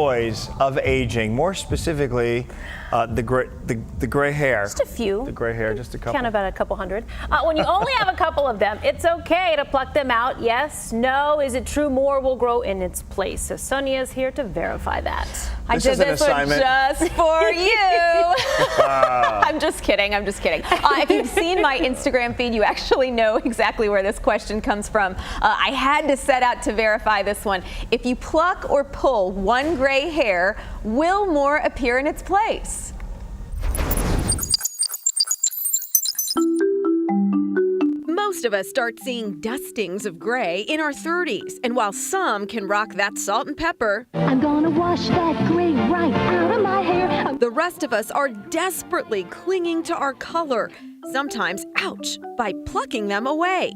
joys of aging, more specifically the gray hair. Just a few. The gray hair, just a couple. Count about a couple hundred. When you only have a couple of them, it's okay to pluck them out. Yes, no, is it true more will grow in its place? So Sonia is here to verify that. I did this one just for you. I'm just kidding. I'm just kidding. If you've seen my Instagram feed, you actually know exactly where this question comes from. I had to set out to verify this one. If you pluck or pull one gray hair, will more appear in its place? Most of us start seeing dustings of gray in our 30s, and while some can rock that salt and pepper, I'm gonna wash that gray right out of my hair. The rest of us are desperately clinging to our color, sometimes, ouch, by plucking them away.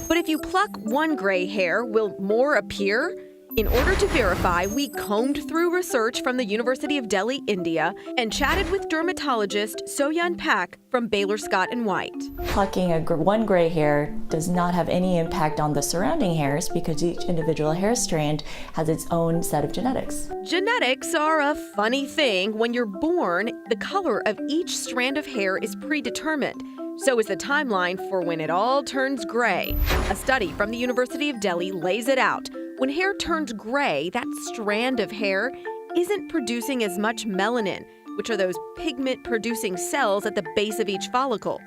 But if you pluck one gray hair, will more appear? In order to verify, we combed through research from the University of Delhi, India, and chatted with dermatologist Soyeon Pak from Baylor Scott & White. Plucking one gray hair does not have any impact on the surrounding hairs because each individual hair strand has its own set of genetics. Genetics are a funny thing. When you're born, the color of each strand of hair is predetermined. So is the timeline for when it all turns gray. A study from the University of Delhi lays it out. When hair turns gray, that strand of hair isn't producing as much melanin, which are those pigment-producing cells at the base of each follicle.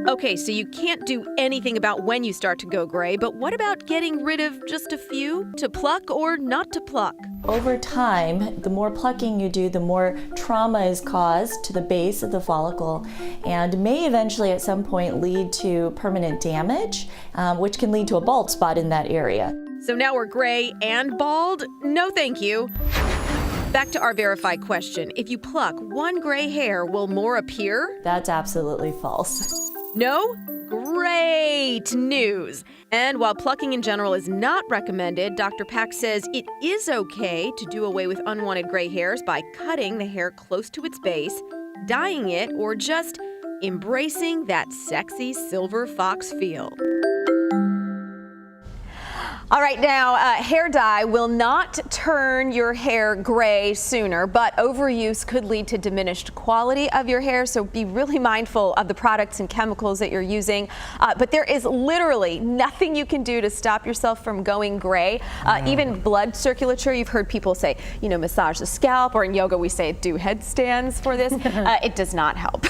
Okay, so you can't do anything about when you start to go gray, but what about getting rid of just a few? To pluck or not to pluck? Over time, the more plucking you do, the more trauma is caused to the base of the follicle and may eventually at some point lead to permanent damage, which can lead to a bald spot in that area. So now we're gray and bald? No thank you. Back to our Verify question. If you pluck one gray hair, will more appear? That's absolutely false. No? Great news! And while plucking in general is not recommended, Dr. Pak says it is okay to do away with unwanted gray hairs by cutting the hair close to its base, dyeing it, or just embracing that sexy silver fox feel. All right, now, hair dye will not turn your hair gray sooner, but overuse could lead to diminished quality of your hair, so be really mindful of the products and chemicals that you're using. But there is literally nothing you can do to stop yourself from going gray. Even blood circulatory, you've heard people say, you know, massage the scalp, or in yoga we say do headstands for this. It does not help.